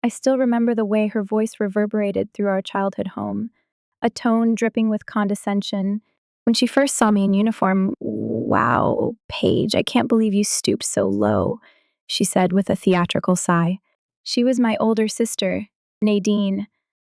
I still remember the way her voice reverberated through our childhood home, a tone dripping with condescension. When she first saw me in uniform, "Wow, Paige, I can't believe you stooped so low," she said with a theatrical sigh. She was my older sister, Nadine,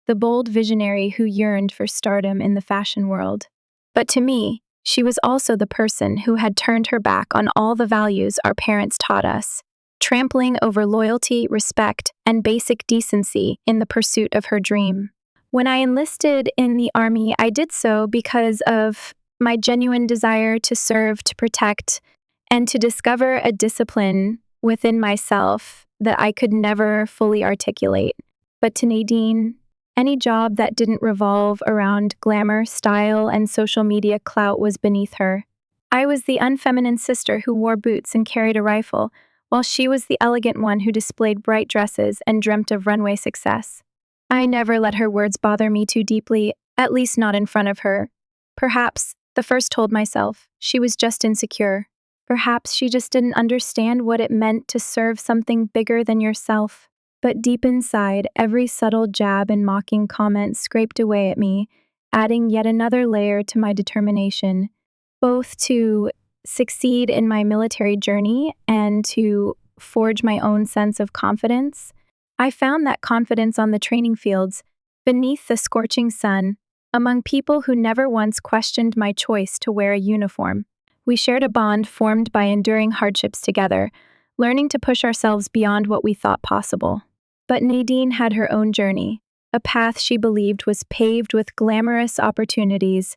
the bold visionary who yearned for stardom in the fashion world. But to me, she was also the person who had turned her back on all the values our parents taught us, trampling over loyalty, respect, and basic decency in the pursuit of her dream. When I enlisted in the Army, I did so because of my genuine desire to serve, to protect, and to discover a discipline within myself that I could never fully articulate. But to Nadine, any job that didn't revolve around glamour, style, and social media clout was beneath her. I was the unfeminine sister who wore boots and carried a rifle, while she was the elegant one who displayed bright dresses and dreamt of runway success. I never let her words bother me too deeply, at least not in front of her. Perhaps, the first told myself, she was just insecure. Perhaps she just didn't understand what it meant to serve something bigger than yourself. But deep inside, every subtle jab and mocking comment scraped away at me, adding yet another layer to my determination, both to succeed in my military journey and to forge my own sense of confidence. I found that confidence on the training fields, beneath the scorching sun, among people who never once questioned my choice to wear a uniform. We shared a bond formed by enduring hardships together, learning to push ourselves beyond what we thought possible. But Nadine had her own journey, a path she believed was paved with glamorous opportunities,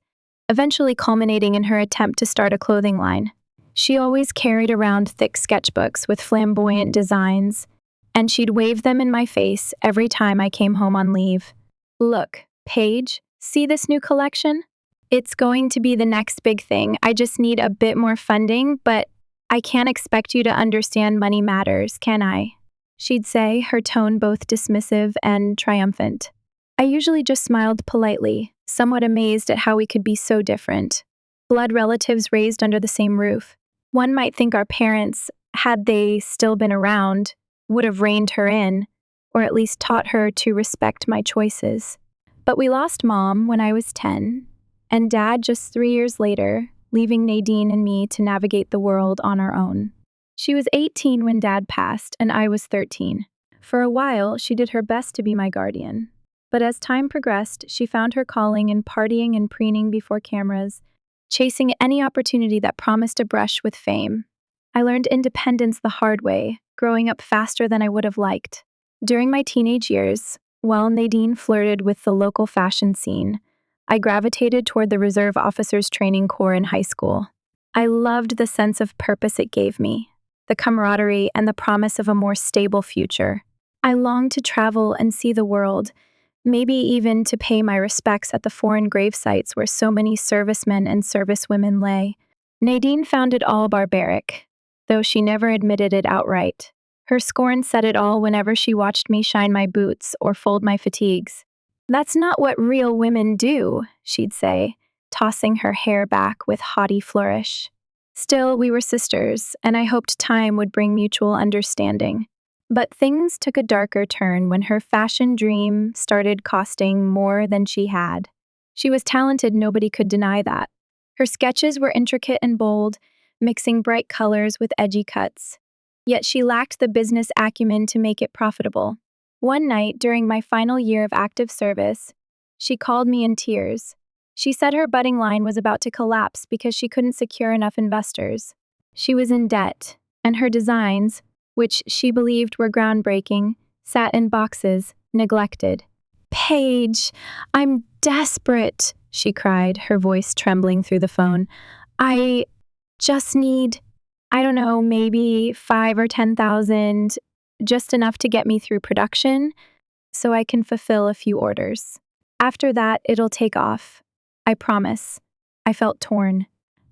eventually culminating in her attempt to start a clothing line. She always carried around thick sketchbooks with flamboyant designs, and she'd wave them in my face every time I came home on leave. "Look, Paige, see this new collection? It's going to be the next big thing. I just need a bit more funding, but I can't expect you to understand money matters, can I?" she'd say, her tone both dismissive and triumphant. I usually just smiled politely, somewhat amazed at how we could be so different. Blood relatives raised under the same roof. One might think our parents, had they still been around, would have reined her in, or at least taught her to respect my choices. But we lost Mom when I was 10, and Dad just 3 years later, leaving Nadine and me to navigate the world on our own. She was 18 when Dad passed, and I was 13. For a while, she did her best to be my guardian. But as time progressed, she found her calling in partying and preening before cameras, chasing any opportunity that promised a brush with fame. I learned independence the hard way, growing up faster than I would have liked. During my teenage years, while Nadine flirted with the local fashion scene, I gravitated toward the Reserve Officers Training Corps in high school. I loved the sense of purpose it gave me, the camaraderie and the promise of a more stable future. I longed to travel and see the world, maybe even to pay my respects at the foreign grave sites where so many servicemen and servicewomen lay. Nadine found it all barbaric, though she never admitted it outright. Her scorn said it all whenever she watched me shine my boots or fold my fatigues. "That's not what real women do," she'd say, tossing her hair back with haughty flourish. Still, we were sisters, and I hoped time would bring mutual understanding. But things took a darker turn when her fashion dream started costing more than she had. She was talented, nobody could deny that. Her sketches were intricate and bold, mixing bright colors with edgy cuts. Yet she lacked the business acumen to make it profitable. One night, during my final year of active service, she called me in tears. She said her budding line was about to collapse because she couldn't secure enough investors. She was in debt, and her designs, which she believed were groundbreaking, sat in boxes, neglected. "Paige, I'm desperate," she cried, her voice trembling through the phone. "I just need, I don't know, maybe 5 or 10,000, just enough to get me through production, so I can fulfill a few orders. After that, it'll take off. I promise." I felt torn.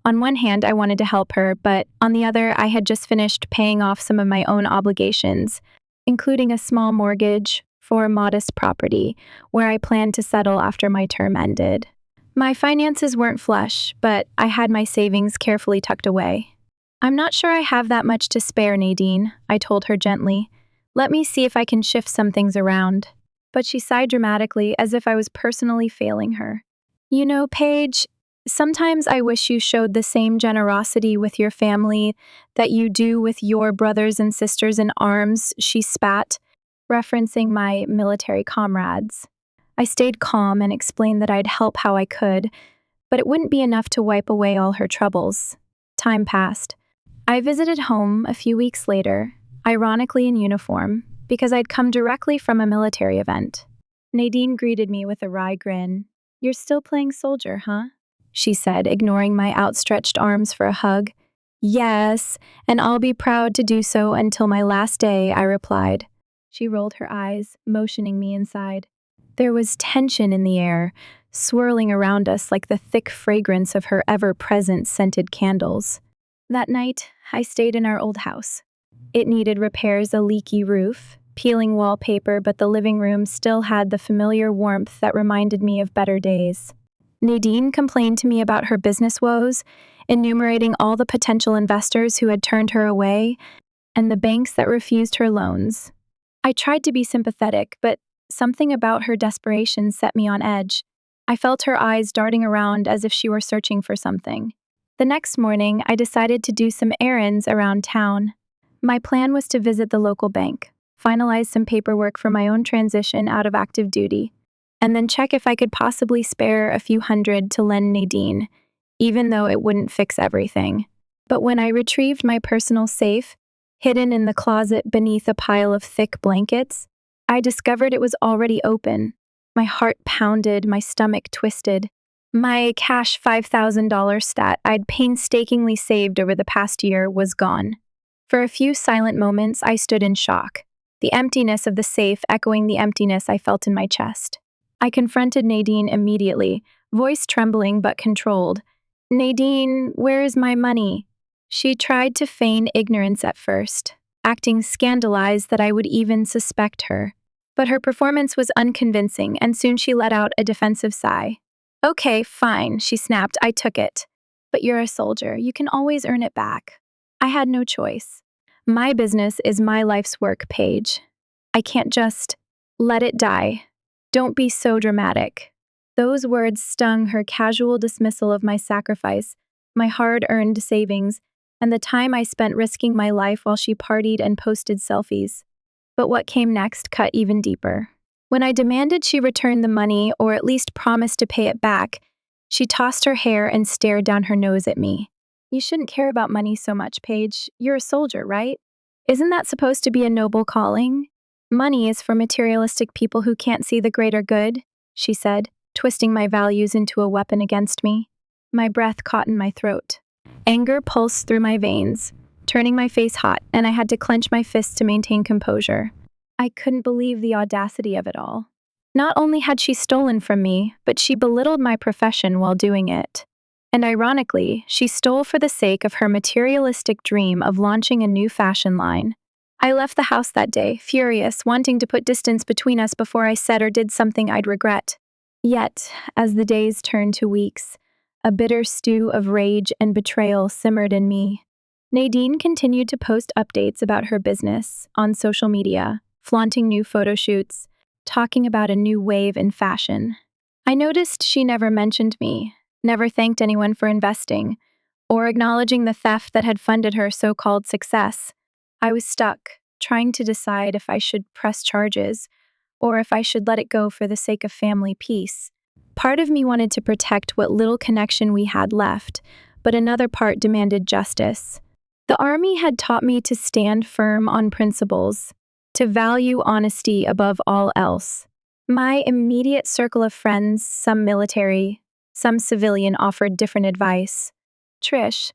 On one hand, I wanted to help her, but on the other, I had just finished paying off some of my own obligations, including a small mortgage for a modest property, where I planned to settle after my term ended. My finances weren't flush, but I had my savings carefully tucked away. "I'm not sure I have that much to spare, Nadine," I told her gently. Let me see if I can shift some things around. But she sighed dramatically as if I was personally failing her. You know, Paige, sometimes I wish you showed the same generosity with your family that you do with your brothers and sisters in arms, she spat, referencing my military comrades. I stayed calm and explained that I'd help how I could, but it wouldn't be enough to wipe away all her troubles. Time passed. I visited home a few weeks later, ironically in uniform, because I'd come directly from a military event. Nadine greeted me with a wry grin. "You're still playing soldier, huh?" she said, ignoring my outstretched arms for a hug. "Yes, and I'll be proud to do so until my last day," I replied. She rolled her eyes, motioning me inside. There was tension in the air, swirling around us like the thick fragrance of her ever-present scented candles. That night, I stayed in our old house. It needed repairs, a leaky roof, peeling wallpaper, but the living room still had the familiar warmth that reminded me of better days. Nadine complained to me about her business woes, enumerating all the potential investors who had turned her away and the banks that refused her loans. I tried to be sympathetic, but something about her desperation set me on edge. I felt her eyes darting around as if she were searching for something. The next morning, I decided to do some errands around town. My plan was to visit the local bank, finalize some paperwork for my own transition out of active duty, and then check if I could possibly spare a few hundred to lend Nadine, even though it wouldn't fix everything. But when I retrieved my personal safe, hidden in the closet beneath a pile of thick blankets, I discovered it was already open. My heart pounded, my stomach twisted. My cash $5,000 stat I'd painstakingly saved over the past year was gone. For a few silent moments, I stood in shock, the emptiness of the safe echoing the emptiness I felt in my chest. I confronted Nadine immediately, voice trembling but controlled. "Nadine, where is my money?" She tried to feign ignorance at first, acting scandalized that I would even suspect her. But her performance was unconvincing, and soon she let out a defensive sigh. "Okay, fine," she snapped. "I took it. But you're a soldier. You can always earn it back." I had no choice. My business is my life's work, Paige. I can't just let it die. Don't be so dramatic. Those words stung her casual dismissal of my sacrifice, my hard-earned savings, and the time I spent risking my life while she partied and posted selfies. But what came next cut even deeper. When I demanded she return the money or at least promise to pay it back, she tossed her hair and stared down her nose at me. "You shouldn't care about money so much, Paige. You're a soldier, right? Isn't that supposed to be a noble calling? Money is for materialistic people who can't see the greater good," she said, twisting my values into a weapon against me. My breath caught in my throat. Anger pulsed through my veins, turning my face hot, and I had to clench my fists to maintain composure. I couldn't believe the audacity of it all. Not only had she stolen from me, but she belittled my profession while doing it. And ironically, she stole for the sake of her materialistic dream of launching a new fashion line. I left the house that day, furious, wanting to put distance between us before I said or did something I'd regret. Yet, as the days turned to weeks, a bitter stew of rage and betrayal simmered in me. Nadine continued to post updates about her business on social media, flaunting new photo shoots, talking about a new wave in fashion. I noticed she never mentioned me, never thanked anyone for investing, or acknowledging the theft that had funded her so-called success. I was stuck, trying to decide if I should press charges, or if I should let it go for the sake of family peace. Part of me wanted to protect what little connection we had left, but another part demanded justice. The Army had taught me to stand firm on principles, to value honesty above all else. My immediate circle of friends, some military, some civilian, offered different advice. Trish,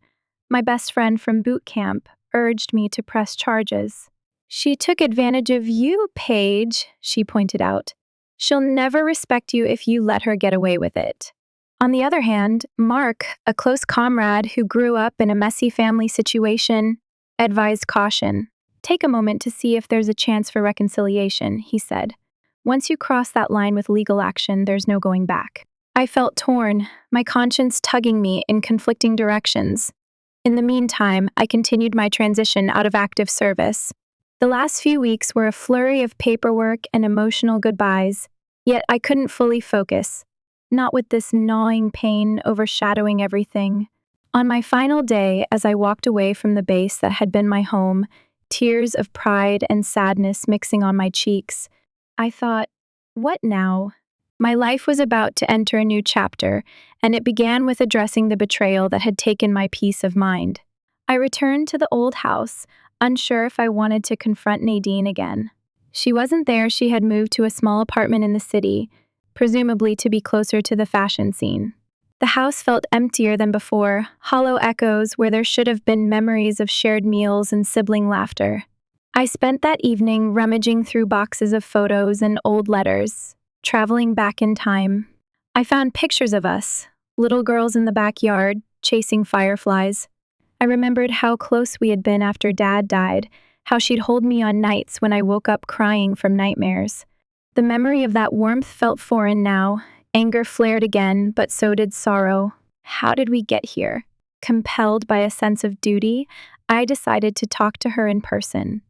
my best friend from boot camp, urged me to press charges. "She took advantage of you, Paige," she pointed out. "She'll never respect you if you let her get away with it." On the other hand, Mark, a close comrade who grew up in a messy family situation, advised caution. "Take a moment to see if there's a chance for reconciliation," he said. "Once you cross that line with legal action, there's no going back." I felt torn, my conscience tugging me in conflicting directions. In the meantime, I continued my transition out of active service. The last few weeks were a flurry of paperwork and emotional goodbyes, yet I couldn't fully focus, not with this gnawing pain overshadowing everything. On my final day, as I walked away from the base that had been my home, tears of pride and sadness mixing on my cheeks, I thought, what now? My life was about to enter a new chapter, and it began with addressing the betrayal that had taken my peace of mind. I returned to the old house, unsure if I wanted to confront Nadine again. She wasn't there, she had moved to a small apartment in the city, presumably to be closer to the fashion scene. The house felt emptier than before, hollow echoes where there should have been memories of shared meals and sibling laughter. I spent that evening rummaging through boxes of photos and old letters, traveling back in time. I found pictures of us, little girls in the backyard, chasing fireflies. I remembered how close we had been after Dad died, how she'd hold me on nights when I woke up crying from nightmares. The memory of that warmth felt foreign now. Anger flared again, but so did sorrow. How did we get here? Compelled by a sense of duty, I decided to talk to her in person.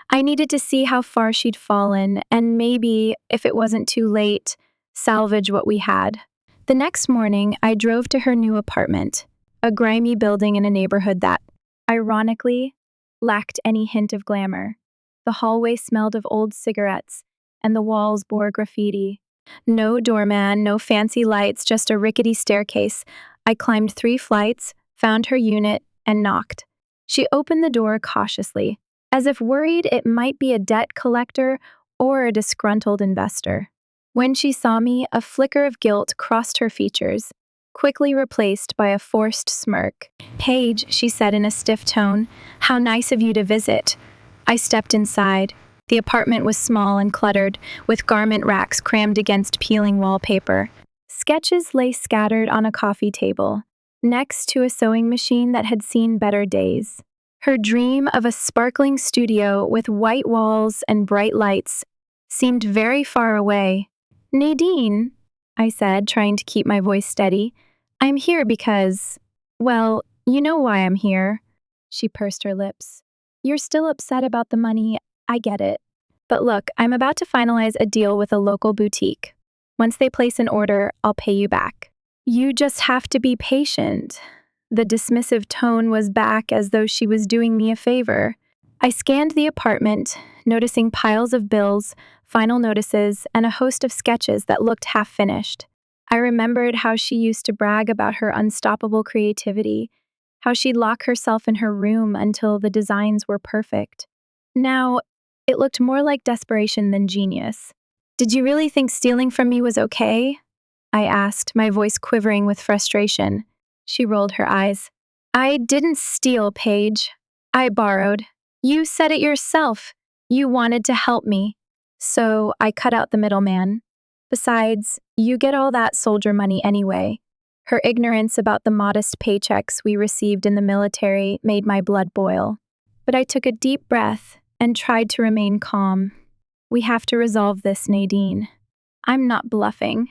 I needed to see how far she'd fallen, and maybe, if it wasn't too late, salvage what we had. The next morning, I drove to her new apartment, a grimy building in a neighborhood that, ironically, lacked any hint of glamour. The hallway smelled of old cigarettes, and the walls bore graffiti. No doorman, no fancy lights, just a rickety staircase. I climbed 3 flights, found her unit, and knocked. She opened the door cautiously, as if worried it might be a debt collector or a disgruntled investor. When she saw me, a flicker of guilt crossed her features, quickly replaced by a forced smirk. "Paige," she said in a stiff tone, "how nice of you to visit." I stepped inside. The apartment was small and cluttered, with garment racks crammed against peeling wallpaper. Sketches lay scattered on a coffee table, next to a sewing machine that had seen better days. Her dream of a sparkling studio with white walls and bright lights seemed very far away. "Nadine," I said, trying to keep my voice steady, "I'm here because, well, you know why I'm here." She pursed her lips. "You're still upset about the money. I get it. But look, I'm about to finalize a deal with a local boutique. Once they place an order, I'll pay you back. You just have to be patient." The dismissive tone was back as though she was doing me a favor. I scanned the apartment, noticing piles of bills, final notices, and a host of sketches that looked half-finished. I remembered how she used to brag about her unstoppable creativity, how she'd lock herself in her room until the designs were perfect. Now, it looked more like desperation than genius. "Did you really think stealing from me was okay?" I asked, my voice quivering with frustration. She rolled her eyes. "I didn't steal, Paige. I borrowed. You said it yourself. You wanted to help me. So I cut out the middleman. Besides, you get all that soldier money anyway." Her ignorance about the modest paychecks we received in the military made my blood boil. But I took a deep breath and tried to remain calm. "We have to resolve this, Nadine. I'm not bluffing.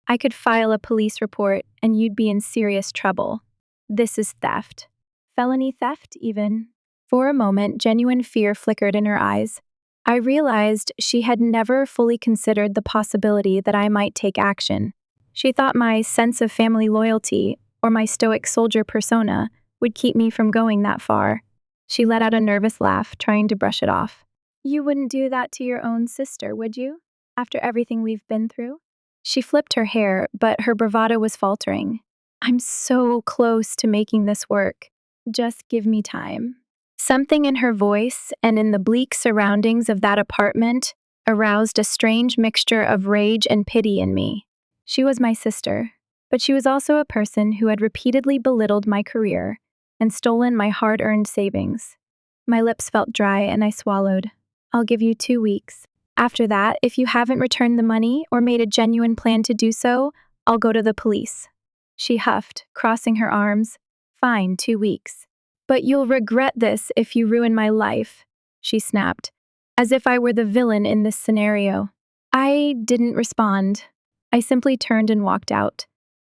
I could file a police report and you'd be in serious trouble. This is theft. Felony theft, even." For a moment, genuine fear flickered in her eyes. I realized she had never fully considered the possibility that I might take action. She thought my sense of family loyalty, or my stoic soldier persona, would keep me from going that far. She let out a nervous laugh, trying to brush it off. "You wouldn't do that to your own sister, would you? After everything we've been through?" She flipped her hair, but her bravado was faltering. "I'm so close to making this work. Just give me time." Something in her voice and in the bleak surroundings of that apartment aroused a strange mixture of rage and pity in me. She was my sister, but she was also a person who had repeatedly belittled my career and stolen my hard-earned savings. My lips felt dry and I swallowed. "I'll give you 2 weeks. After that, if you haven't returned the money or made a genuine plan to do so, I'll go to the police." She huffed, crossing her arms. "Fine, 2 weeks. But you'll regret this if you ruin my life," she snapped, as if I were the villain in this scenario. I didn't respond. I simply turned and walked out,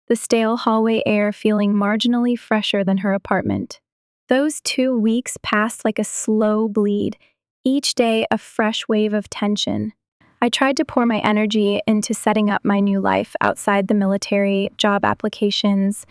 the stale hallway air feeling marginally fresher than her apartment. Those 2 weeks passed like a slow bleed, each day a fresh wave of tension. I tried to pour my energy into setting up my new life outside the military, job applications,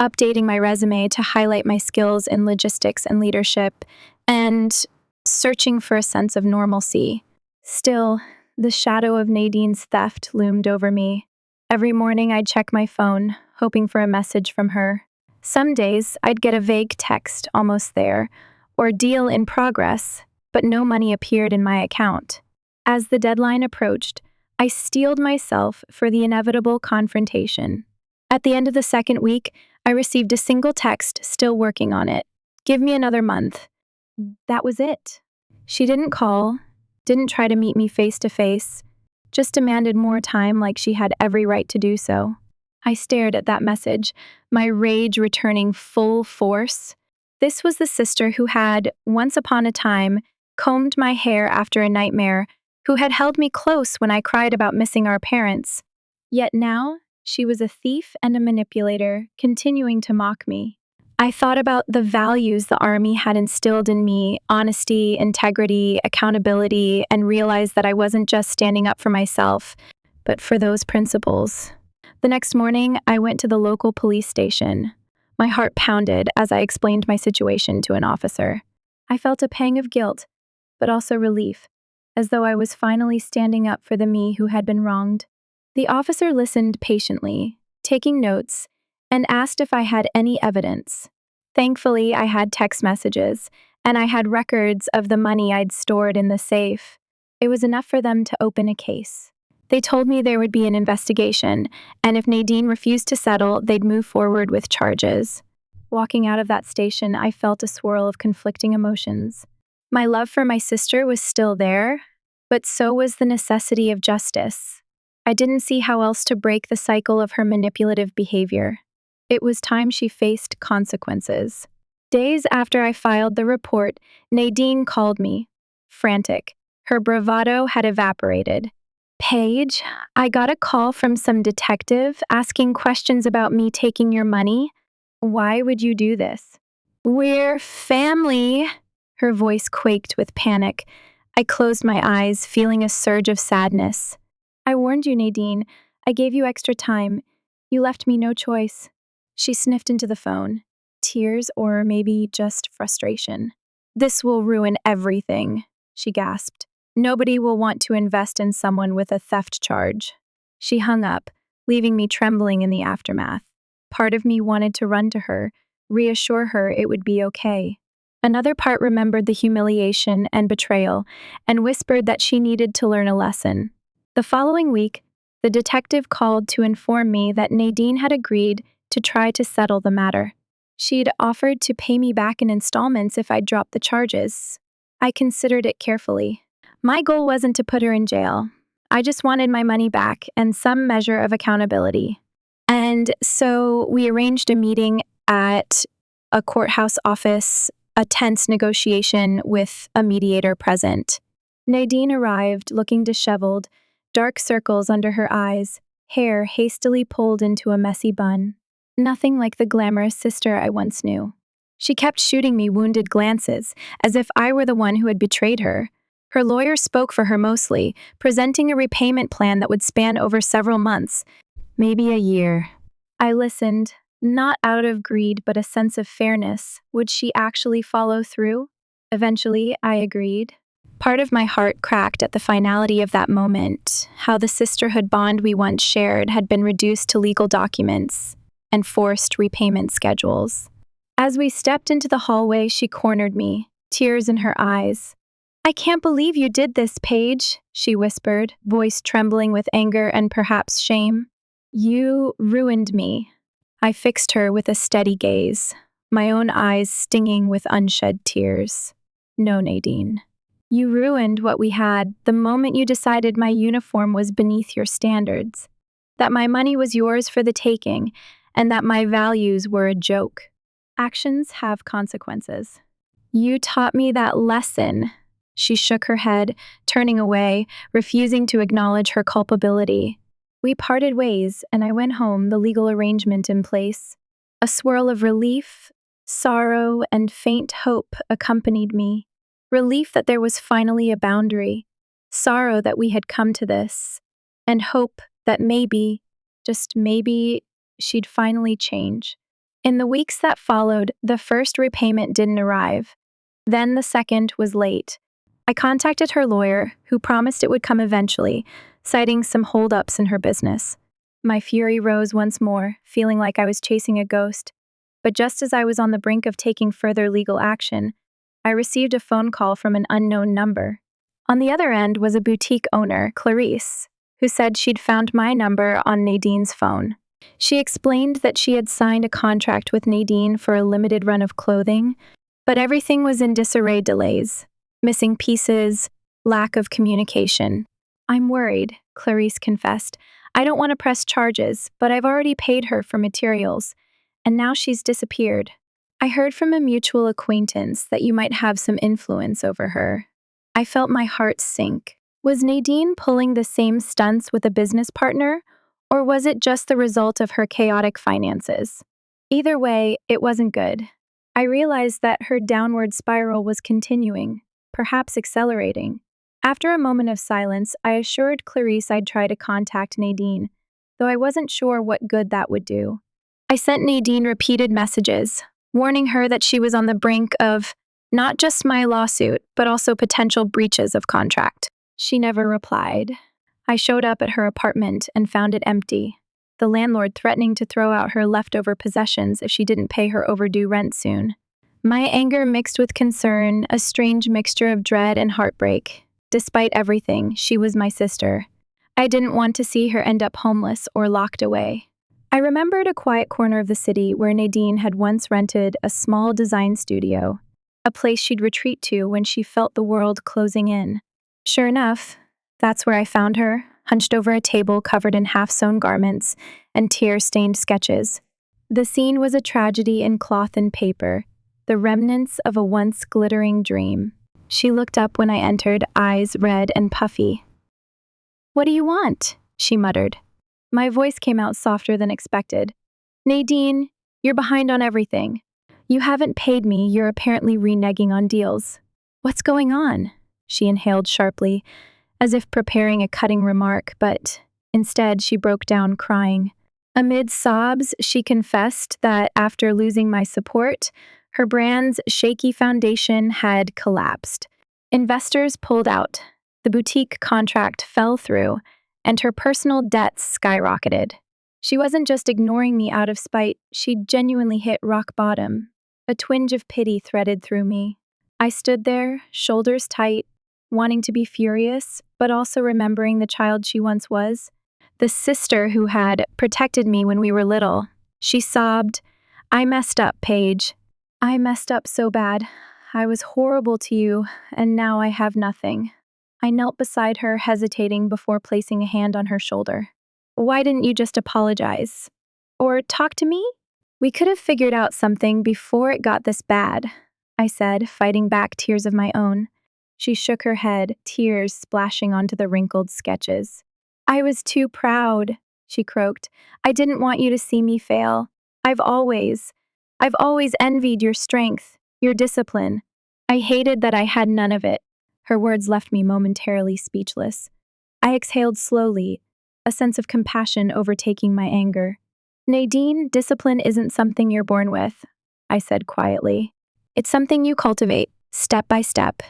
updating my resume to highlight my skills in logistics and leadership, and searching for a sense of normalcy. Still, the shadow of Nadine's theft loomed over me. Every morning I'd check my phone, hoping for a message from her. Some days I'd get a vague text, almost there, or deal in progress, but no money appeared in my account. As the deadline approached, I steeled myself for the inevitable confrontation. At the end of the second week, I received a single text, still working on it. Give me another month. That was it. She didn't call, didn't try to meet me face to face, just demanded more time like she had every right to do so. I stared at that message, my rage returning full force. This was the sister who had, once upon a time, combed my hair after a nightmare, who had held me close when I cried about missing our parents. Yet now, she was a thief and a manipulator, continuing to mock me. I thought about the values the Army had instilled in me, honesty, integrity, accountability, and realized that I wasn't just standing up for myself, but for those principles. The next morning, I went to the local police station. My heart pounded as I explained my situation to an officer. I felt a pang of guilt, but also relief, as though I was finally standing up for the me who had been wronged. The officer listened patiently, taking notes, and asked if I had any evidence. Thankfully, I had text messages, and I had records of the money I'd stored in the safe. It was enough for them to open a case. They told me there would be an investigation, and if Nadine refused to settle, they'd move forward with charges. Walking out of that station, I felt a swirl of conflicting emotions. My love for my sister was still there, but so was the necessity of justice. I didn't see how else to break the cycle of her manipulative behavior. It was time she faced consequences. Days after I filed the report, Nadine called me, frantic. Her bravado had evaporated. Paige, I got a call from some detective asking questions about me taking your money. Why would you do this? We're family. Her voice quaked with panic. I closed my eyes, feeling a surge of sadness. I warned you, Nadine. I gave you extra time. You left me no choice. She sniffed into the phone. Tears or maybe just frustration. This will ruin everything, she gasped. Nobody will want to invest in someone with a theft charge. She hung up, leaving me trembling in the aftermath. Part of me wanted to run to her, reassure her it would be okay. Another part remembered the humiliation and betrayal, and whispered that she needed to learn a lesson. The following week, the detective called to inform me that Nadine had agreed to try to settle the matter. She'd offered to pay me back in installments if I'd drop the charges. I considered it carefully. My goal wasn't to put her in jail. I just wanted my money back and some measure of accountability. And so we arranged a meeting at a courthouse office, a tense negotiation with a mediator present. Nadine arrived looking disheveled, dark circles under her eyes, hair hastily pulled into a messy bun. Nothing like the glamorous sister I once knew. She kept shooting me wounded glances, as if I were the one who had betrayed her. Her lawyer spoke for her mostly, presenting a repayment plan that would span over several months, maybe a year. I listened, not out of greed but a sense of fairness. Would she actually follow through? Eventually, I agreed. Part of my heart cracked at the finality of that moment, how the sisterhood bond we once shared had been reduced to legal documents and forced repayment schedules. As we stepped into the hallway, she cornered me, tears in her eyes. I can't believe you did this, Paige, she whispered, voice trembling with anger and perhaps shame. You ruined me. I fixed her with a steady gaze, my own eyes stinging with unshed tears. No, Nadine. You ruined what we had the moment you decided my uniform was beneath your standards, that my money was yours for the taking, and that my values were a joke. Actions have consequences. You taught me that lesson. She shook her head, turning away, refusing to acknowledge her culpability. We parted ways, and I went home, the legal arrangement in place. A swirl of relief, sorrow, and faint hope accompanied me. relief that there was finally a boundary, sorrow that we had come to this, and hope that maybe, just maybe, she'd finally change. In the weeks that followed, the first repayment didn't arrive. Then the second was late. I contacted her lawyer, who promised it would come eventually, citing some holdups in her business. My fury rose once more, feeling like I was chasing a ghost. But just as I was on the brink of taking further legal action, I received a phone call from an unknown number. On the other end was a boutique owner, Clarice, who said she'd found my number on Nadine's phone. She explained that she had signed a contract with Nadine for a limited run of clothing, but everything was in disarray: delays, missing pieces, lack of communication. "I'm worried," Clarice confessed. "I don't want to press charges, but I've already paid her for materials, and now she's disappeared. I heard from a mutual acquaintance that you might have some influence over her." I felt my heart sink. Was Nadine pulling the same stunts with a business partner, or was it just the result of her chaotic finances? Either way, it wasn't good. I realized that her downward spiral was continuing, perhaps accelerating. After a moment of silence, I assured Clarice I'd try to contact Nadine, though I wasn't sure what good that would do. I sent Nadine repeated messages, warning her that she was on the brink of not just my lawsuit, but also potential breaches of contract. She never replied. I showed up at her apartment and found it empty, the landlord threatening to throw out her leftover possessions if she didn't pay her overdue rent soon. My anger mixed with concern, a strange mixture of dread and heartbreak. Despite everything, she was my sister. I didn't want to see her end up homeless or locked away. I remembered a quiet corner of the city where Nadine had once rented a small design studio, a place she'd retreat to when she felt the world closing in. Sure enough, that's where I found her, hunched over a table covered in half-sewn garments and tear-stained sketches. The scene was a tragedy in cloth and paper, the remnants of a once glittering dream. She looked up when I entered, eyes red and puffy. "What do you want?" she muttered. My voice came out softer than expected. "Nadine, you're behind on everything. You haven't paid me, you're apparently reneging on deals. What's going on?" She inhaled sharply, as if preparing a cutting remark, but instead she broke down crying. Amid sobs, she confessed that after losing my support, her brand's shaky foundation had collapsed. Investors pulled out, the boutique contract fell through, and her personal debts skyrocketed. She wasn't just ignoring me out of spite, she'd genuinely hit rock bottom. A twinge of pity threaded through me. I stood there, shoulders tight, wanting to be furious, but also remembering the child she once was, the sister who had protected me when we were little. She sobbed, "I messed up, Paige. I messed up so bad. I was horrible to you, and now I have nothing." I knelt beside her, hesitating before placing a hand on her shoulder. "Why didn't you just apologize? Or talk to me? We could have figured out something before it got this bad," I said, fighting back tears of my own. She shook her head, tears splashing onto the wrinkled sketches. "I was too proud," she croaked. "I didn't want you to see me fail. I've always envied your strength, your discipline. I hated that I had none of it." Her words left me momentarily speechless. I exhaled slowly, a sense of compassion overtaking my anger. "Nadine, discipline isn't something you're born with," I said quietly. "It's something you cultivate, step by step.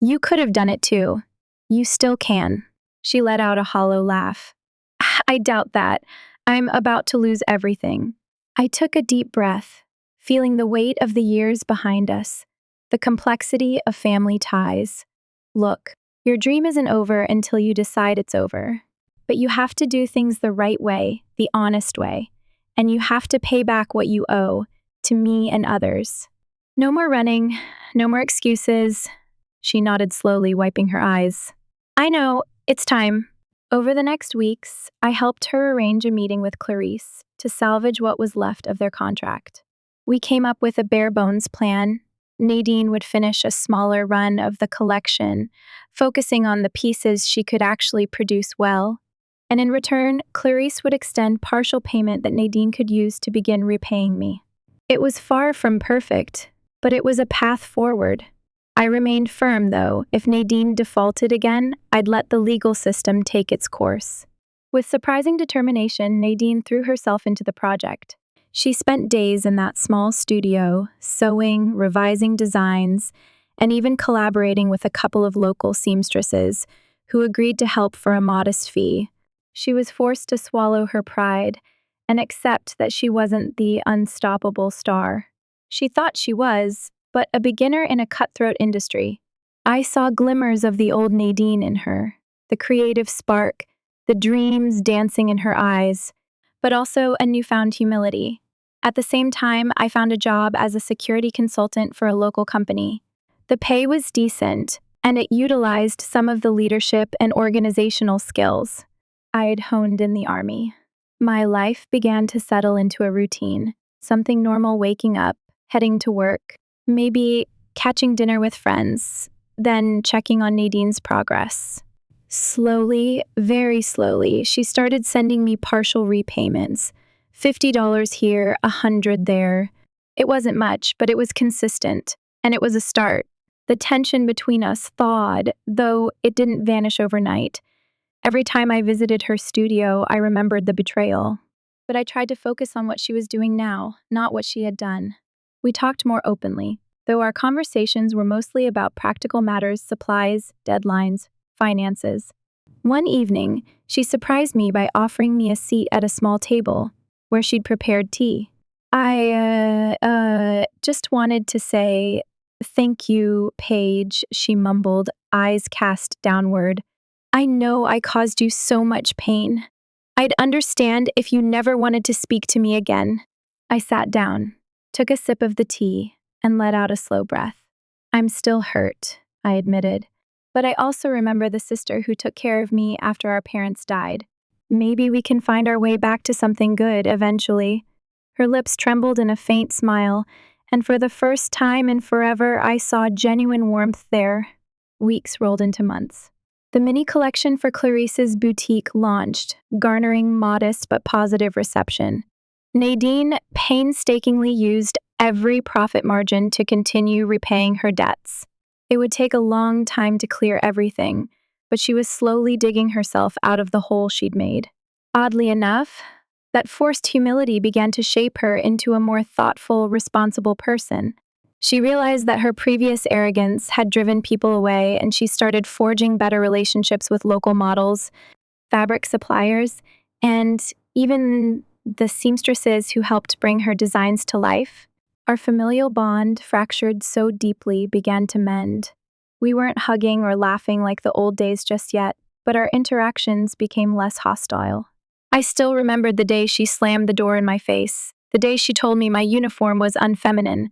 You could have done it too. You still can." She let out a hollow laugh. "I doubt that. I'm about to lose everything." I took a deep breath, feeling the weight of the years behind us, the complexity of family ties. "Look, your dream isn't over until you decide it's over. But you have to do things the right way, the honest way, and you have to pay back what you owe, to me and others. No more running, no more excuses." She nodded slowly, wiping her eyes. "I know, it's time." Over the next weeks, I helped her arrange a meeting with Clarice to salvage what was left of their contract. We came up with a bare-bones plan. Nadine would finish a smaller run of the collection, focusing on the pieces she could actually produce well. And in return, Clarice would extend partial payment that Nadine could use to begin repaying me. It was far from perfect, but it was a path forward. I remained firm, though. If Nadine defaulted again, I'd let the legal system take its course. With surprising determination, Nadine threw herself into the project. She spent days in that small studio, sewing, revising designs, and even collaborating with a couple of local seamstresses who agreed to help for a modest fee. She was forced to swallow her pride and accept that she wasn't the unstoppable star. She thought she was, but a beginner in a cutthroat industry. I saw glimmers of the old Nadine in her, the creative spark, the dreams dancing in her eyes, but also a newfound humility. At the same time, I found a job as a security consultant for a local company. The pay was decent, and it utilized some of the leadership and organizational skills I had honed in the Army. My life began to settle into a routine, something normal: waking up, heading to work, maybe catching dinner with friends, then checking on Nadine's progress. Slowly, very slowly, she started sending me partial repayments. $50 here, $100 there. It wasn't much, but it was consistent, and it was a start. The tension between us thawed, though it didn't vanish overnight. Every time I visited her studio, I remembered the betrayal. But I tried to focus on what she was doing now, not what she had done. We talked more openly, though our conversations were mostly about practical matters: supplies, deadlines, finances. One evening, she surprised me by offering me a seat at a small table where she'd prepared tea. I just wanted to say, "Thank you, Paige," she mumbled, eyes cast downward. "I know I caused you so much pain. I'd understand if you never wanted to speak to me again." I sat down, took a sip of the tea, and let out a slow breath. "I'm still hurt," I admitted, "but I also remember the sister who took care of me after our parents died. Maybe we can find our way back to something good eventually." Her lips trembled in a faint smile, and for the first time in forever, I saw genuine warmth there. Weeks rolled into months. The mini collection for Clarice's boutique launched, garnering modest but positive reception. Nadine painstakingly used every profit margin to continue repaying her debts. It would take a long time to clear everything, but she was slowly digging herself out of the hole she'd made. Oddly enough, that forced humility began to shape her into a more thoughtful, responsible person. She realized that her previous arrogance had driven people away, and she started forging better relationships with local models, fabric suppliers, and even the seamstresses who helped bring her designs to life. Our familial bond, fractured so deeply, began to mend. We weren't hugging or laughing like the old days just yet, but our interactions became less hostile. I still remembered the day she slammed the door in my face, the day she told me my uniform was unfeminine,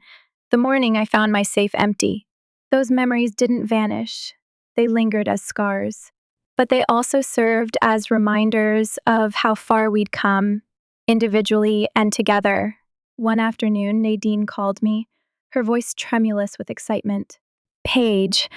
the morning I found my safe empty. Those memories didn't vanish. They lingered as scars. But they also served as reminders of how far we'd come, individually and together. One afternoon, Nadine called me, her voice tremulous with excitement. "Paige,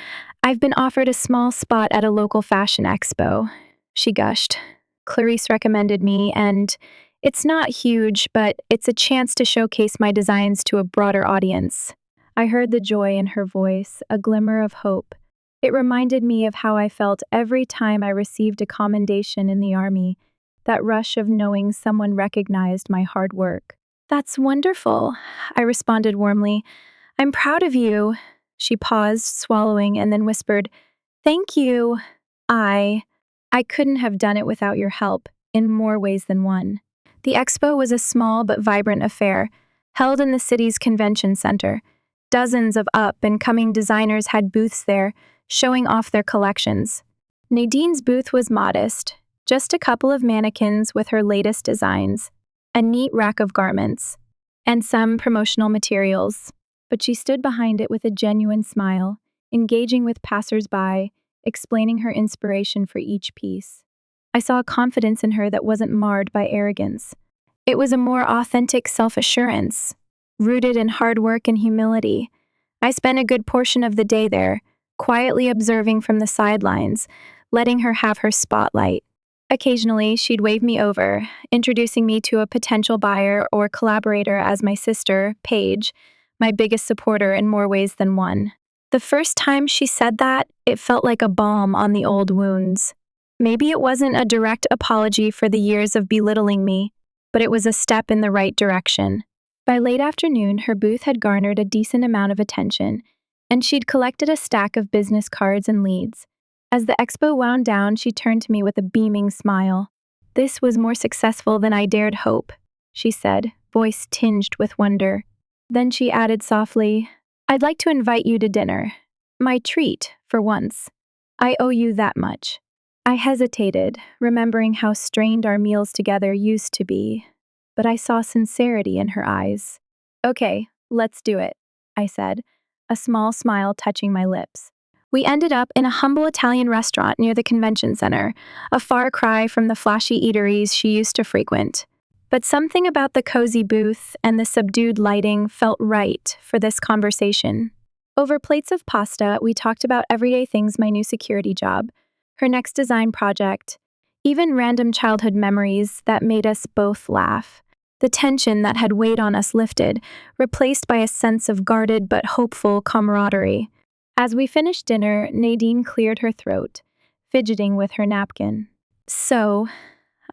I've been offered a small spot at a local fashion expo," she gushed. "Clarice recommended me, and it's not huge, but it's a chance to showcase my designs to a broader audience." I heard the joy in her voice, a glimmer of hope. It reminded me of how I felt every time I received a commendation in the Army, that rush of knowing someone recognized my hard work. "That's wonderful," I responded warmly. "I'm proud of you." She paused, swallowing, and then whispered, "Thank you. I couldn't have done it without your help, in more ways than one." The expo was a small but vibrant affair, held in the city's convention center. Dozens of up and coming designers had booths there, showing off their collections. Nadine's booth was modest, just a couple of mannequins with her latest designs, a neat rack of garments, and some promotional materials. But she stood behind it with a genuine smile, engaging with passers-by, explaining her inspiration for each piece. I saw a confidence in her that wasn't marred by arrogance. It was a more authentic self-assurance, rooted in hard work and humility. I spent a good portion of the day there, quietly observing from the sidelines, letting her have her spotlight. Occasionally, she'd wave me over, introducing me to a potential buyer or collaborator as my sister, Paige, my biggest supporter in more ways than one. The first time she said that, it felt like a balm on the old wounds. Maybe it wasn't a direct apology for the years of belittling me, but it was a step in the right direction. By late afternoon, her booth had garnered a decent amount of attention, and she'd collected a stack of business cards and leads. As the expo wound down, she turned to me with a beaming smile. "This was more successful than I dared hope," she said, voice tinged with wonder. Then she added softly, "I'd like to invite you to dinner. My treat, for once. I owe you that much." I hesitated, remembering how strained our meals together used to be, but I saw sincerity in her eyes. "Okay, let's do it," I said, a small smile touching my lips. We ended up in a humble Italian restaurant near the convention center, a far cry from the flashy eateries she used to frequent. But something about the cozy booth and the subdued lighting felt right for this conversation. Over plates of pasta, we talked about everyday things: my new security job, her next design project, even random childhood memories that made us both laugh. The tension that had weighed on us lifted, replaced by a sense of guarded but hopeful camaraderie. As we finished dinner, Nadine cleared her throat, fidgeting with her napkin. "So,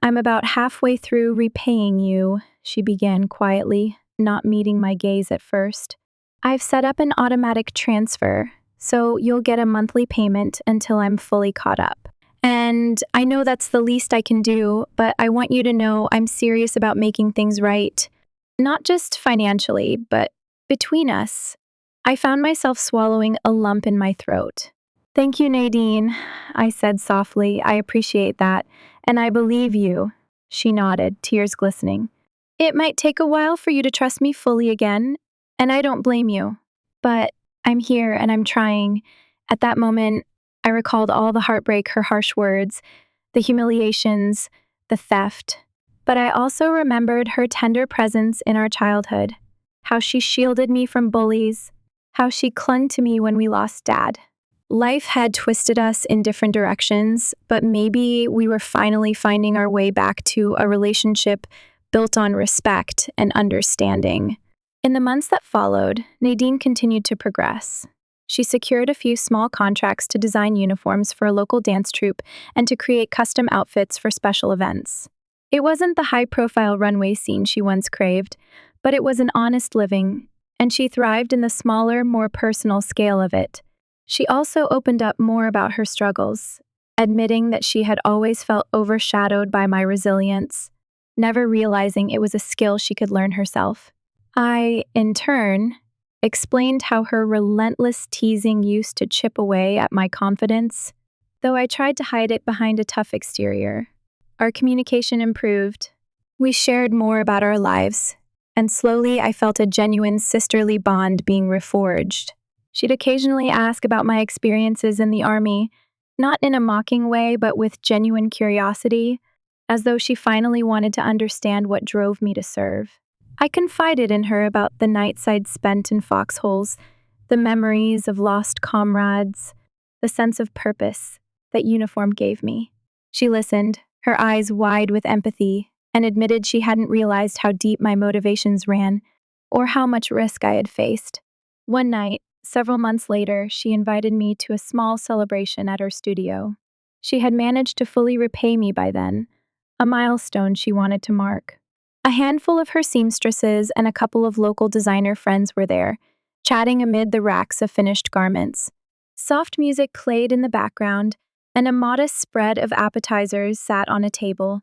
I'm about halfway through repaying you," she began quietly, not meeting my gaze at first. "I've set up an automatic transfer, so you'll get a monthly payment until I'm fully caught up. And I know that's the least I can do, but I want you to know I'm serious about making things right. Not just financially, but between us." I found myself swallowing a lump in my throat. "Thank you, Nadine," I said softly. "I appreciate that, and I believe you." She nodded, tears glistening. "It might take a while for you to trust me fully again, and I don't blame you. But I'm here and I'm trying." At that moment, I recalled all the heartbreak, her harsh words, the humiliations, the theft. But I also remembered her tender presence in our childhood, how she shielded me from bullies, how she clung to me when we lost Dad. Life had twisted us in different directions, but maybe we were finally finding our way back to a relationship built on respect and understanding. In the months that followed, Nadine continued to progress. She secured a few small contracts to design uniforms for a local dance troupe and to create custom outfits for special events. It wasn't the high-profile runway scene she once craved, but it was an honest living, and she thrived in the smaller, more personal scale of it. She also opened up more about her struggles, admitting that she had always felt overshadowed by my resilience, never realizing it was a skill she could learn herself. I, in turn, explained how her relentless teasing used to chip away at my confidence, though I tried to hide it behind a tough exterior. Our communication improved. We shared more about our lives, and slowly I felt a genuine sisterly bond being reforged. She'd occasionally ask about my experiences in the Army, not in a mocking way, but with genuine curiosity, as though she finally wanted to understand what drove me to serve. I confided in her about the nights I'd spent in foxholes, the memories of lost comrades, the sense of purpose that uniform gave me. She listened, her eyes wide with empathy, and admitted she hadn't realized how deep my motivations ran, or how much risk I had faced. One night, several months later, she invited me to a small celebration at her studio. She had managed to fully repay me by then, a milestone she wanted to mark. A handful of her seamstresses and a couple of local designer friends were there, chatting amid the racks of finished garments. Soft music played in the background, and a modest spread of appetizers sat on a table.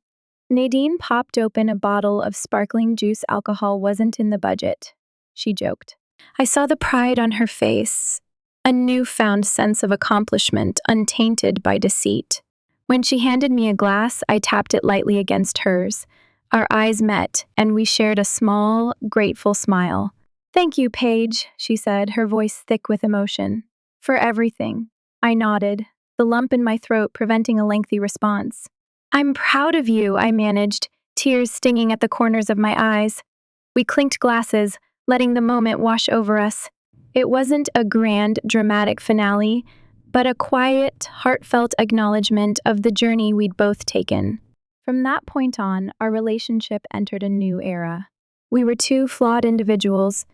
Nadine popped open a bottle of sparkling juice. "Alcohol wasn't in the budget," she joked. I saw the pride on her face, a newfound sense of accomplishment untainted by deceit. When she handed me a glass, I tapped it lightly against hers. Our eyes met, and we shared a small, grateful smile. "Thank you, Paige," she said, her voice thick with emotion. "For everything." I nodded, the lump in my throat preventing a lengthy response. "I'm proud of you," I managed, tears stinging at the corners of my eyes. We clinked glasses, letting the moment wash over us. It wasn't a grand, dramatic finale, but a quiet, heartfelt acknowledgement of the journey we'd both taken. From that point on, our relationship entered a new era. We were two flawed individuals,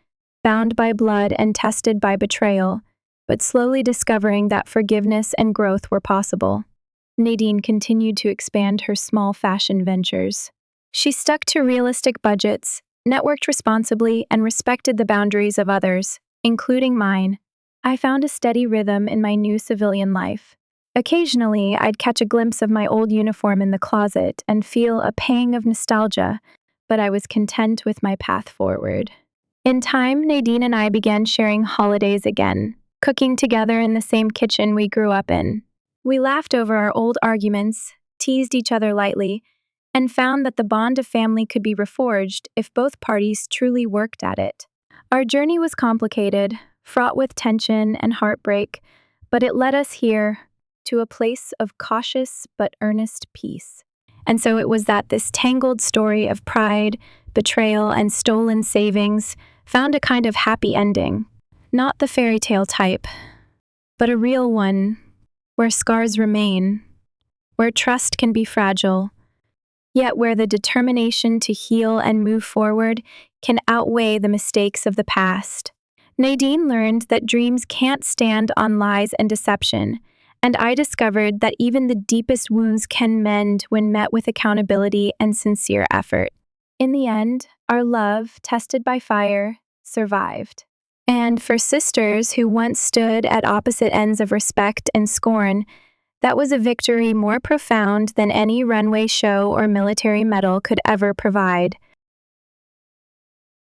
bound by blood and tested by betrayal, but slowly discovering that forgiveness and growth were possible. Nadine continued to expand her small fashion ventures. She stuck to realistic budgets, networked responsibly, and respected the boundaries of others, including mine. I found a steady rhythm in my new civilian life. Occasionally, I'd catch a glimpse of my old uniform in the closet and feel a pang of nostalgia, but I was content with my path forward. In time, Nadine and I began sharing holidays again, cooking together in the same kitchen we grew up in. We laughed over our old arguments, teased each other lightly, and found that the bond of family could be reforged if both parties truly worked at it. Our journey was complicated, fraught with tension and heartbreak, but it led us here, to a place of cautious but earnest peace. And so it was that this tangled story of pride, betrayal, and stolen savings found a kind of happy ending. Not the fairy tale type, but a real one, where scars remain, where trust can be fragile, yet where the determination to heal and move forward can outweigh the mistakes of the past. Nadine learned that dreams can't stand on lies and deception, and I discovered that even the deepest wounds can mend when met with accountability and sincere effort. In the end, our love, tested by fire, survived. And for sisters who once stood at opposite ends of respect and scorn, that was a victory more profound than any runway show or military medal could ever provide.